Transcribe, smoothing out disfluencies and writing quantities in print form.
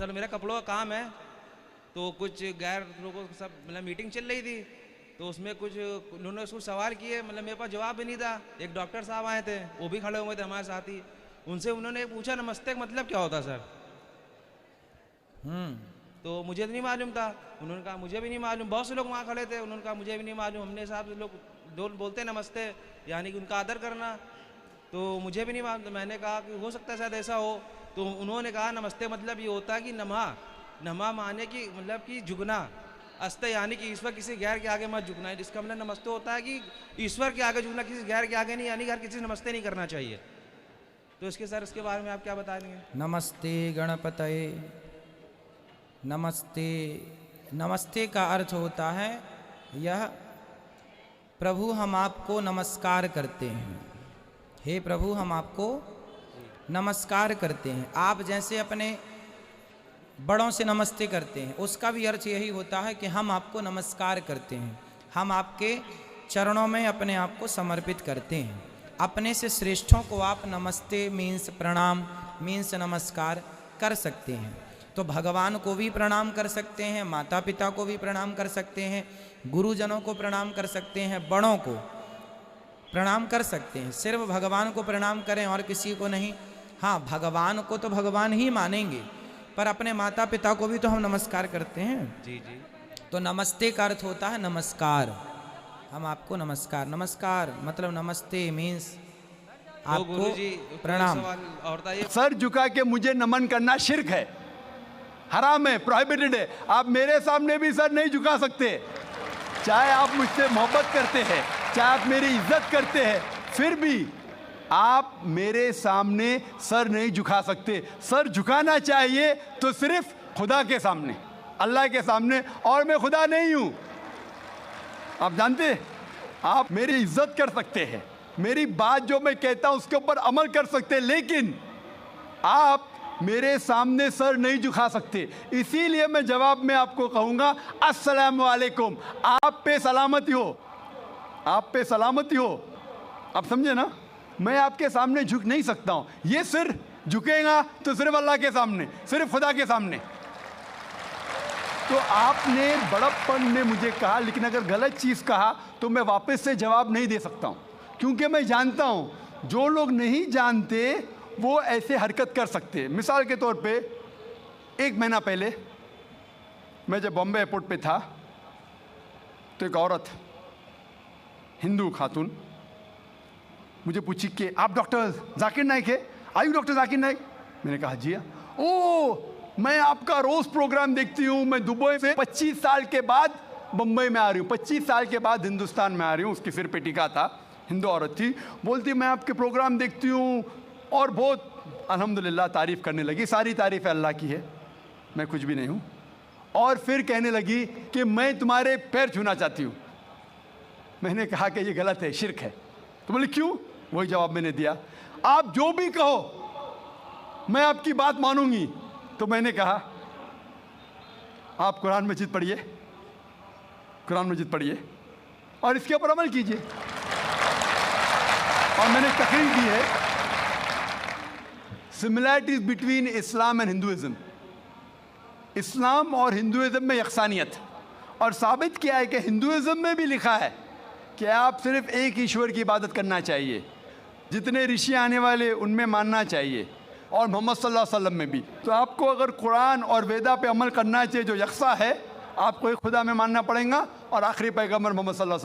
Sir मेरा कपड़ों का काम है, तो कुछ गैर लोगों के सब मतलब मीटिंग चल रही थी, तो उसमें कुछ उन्होंने उसको सवाल किए, मतलब मेरे पास जवाब भी नहीं था। एक डॉक्टर साहब आए थे, वो भी खड़े हुए थे हमारे साथ ही, उनसे उन्होंने पूछा नमस्ते का मतलब क्या होता सर। तो मुझे तो नहीं मालूम था। उन्होंने कहा मुझे भी नहीं मालूम। बहुत से लोग वहाँ खड़े थे, उन्होंने कहा मुझे भी नहीं मालूम। हमने साहब से लोग बोलते हैं नमस्ते यानी कि उनका आदर करना, तो मुझे भी नहीं मालूम। तो मैंने कहा कि हो सकता है शायद ऐसा हो। तो उन्होंने कहा नमस्ते मतलब ये होता है कि नमा माने कि मतलब कि झुकना, अस्ते यानी कि ईश्वर किसी गैर के आगे मत झुकना है। इसका मतलब नमस्ते होता है कि ईश्वर के आगे झुकना, किसी गैर के आगे नहीं, यानी हर किसी से नमस्ते नहीं करना चाहिए। तो इसके बारे में आप क्या बता देंगे? नमस्ते गणपतये नमस्ते। नमस्ते का अर्थ होता है यह प्रभु हम आपको नमस्कार करते हैं। हे प्रभु हम आपको नमस्कार करते हैं। आप जैसे अपने बड़ों से नमस्ते करते हैं, उसका भी अर्थ यही होता है कि हम आपको नमस्कार करते हैं, हम आपके चरणों में अपने आप को समर्पित करते हैं। अपने से श्रेष्ठों को आप नमस्ते मीन्स प्रणाम मीन्स नमस्कार कर सकते हैं। तो भगवान को भी प्रणाम कर सकते हैं, माता पिता को भी प्रणाम कर सकते हैं, गुरुजनों को प्रणाम कर सकते हैं, बड़ों को प्रणाम कर सकते हैं। सिर्फ भगवान को प्रणाम करें और किसी को नहीं। हाँ, भगवान को तो भगवान ही मानेंगे, पर अपने माता पिता को भी तो हम नमस्कार करते हैं। जी जी। तो नमस्ते का अर्थ होता है नमस्कार। हम आपको नमस्कार, नमस्कार मतलब नमस्ते मीन्स आपको प्रणाम। सर झुका के मुझे नमन करना शिर्क है, हराम है, प्रोहिबिटेड है। आप मेरे सामने भी सर नहीं झुका सकते, चाहे आप मुझसे मोहब्बत करते हैं, चाहे आप मेरी इज्जत करते हैं, फिर भी आप मेरे सामने सर नहीं झुका सकते। सर झुकाना चाहिए तो सिर्फ खुदा के सामने, अल्लाह के सामने, और मैं खुदा नहीं हूं। आप जानते हैं, आप मेरी इज्जत कर सकते हैं, मेरी बात जो मैं कहता हूं उसके ऊपर अमल कर सकते हैं, लेकिन आप मेरे सामने सर नहीं झुका सकते। इसीलिए मैं जवाब में आपको कहूंगा अस्सलाम वालेकुम, आप पे सलामती हो, आप पे सलामती हो। आप समझे ना, मैं आपके सामने झुक नहीं सकता हूं। ये सिर झुकेगा तो सिर्फ अल्लाह के सामने, सिर्फ खुदा के सामने। तो आपने बड़प्पन में मुझे कहा, लेकिन अगर गलत चीज कहा तो मैं वापस से जवाब नहीं दे सकता हूं, क्योंकि मैं जानता हूं जो लोग नहीं जानते वो ऐसे हरकत कर सकते हैं। मिसाल के तौर पे 1 महीना पहले मैं जब बॉम्बे एयरपोर्ट पे था, तो एक औरत, हिंदू खातून, मुझे पूछी कि आप डॉक्टर जाकिर नाइक है? आयु डॉक्टर जाकिर नाइक? मैंने कहा जी। ओ, मैं आपका रोज प्रोग्राम देखती हूँ, मैं दुबई से 25 साल के बाद बम्बई में आ रही हूँ, 25 साल के बाद हिंदुस्तान में आ रही हूँ। उसके सिर पे टीका था, हिंदू औरत थी, बोलती मैं आपके प्रोग्राम देखती हूँ और बहुत अल्हम्दुलिल्लाह तारीफ़ करने लगी। सारी तारीफ़ अल्लाह की है, मैं कुछ भी नहीं हूँ। और फिर कहने लगी कि मैं तुम्हारे पैर छूना चाहती हूँ। मैंने कहा कि ये गलत है, शिर्क है। तो बोले क्यों? वही जवाब मैंने दिया, आप जो भी कहो मैं आपकी बात मानूंगी। तो मैंने कहा आप कुरान मजीद पढ़िए, कुरान मजीद पढ़िए और इसके ऊपर अमल कीजिए। और मैंने तकरीर की है similarities between Islam and Hinduism, इस्लाम और हिंदुइज्म में यकसानियत, और साबित किया है कि हिंदुइज्म में भी लिखा है कि आप सिर्फ एक ईश्वर की इबादत करना चाहिए, जितने ऋषि आने वाले उनमें मानना चाहिए, और मोहम्मद सल्लल्लाहु अलैहि वसल्लम में भी। तो आपको अगर कुरान और वेदा पे अमल करना चाहिए जो यकसा है, आपको एक खुदा में मानना पड़ेगा और आखिरी पैगंबर मोहम्मद सल्लल्लाहु अलैहि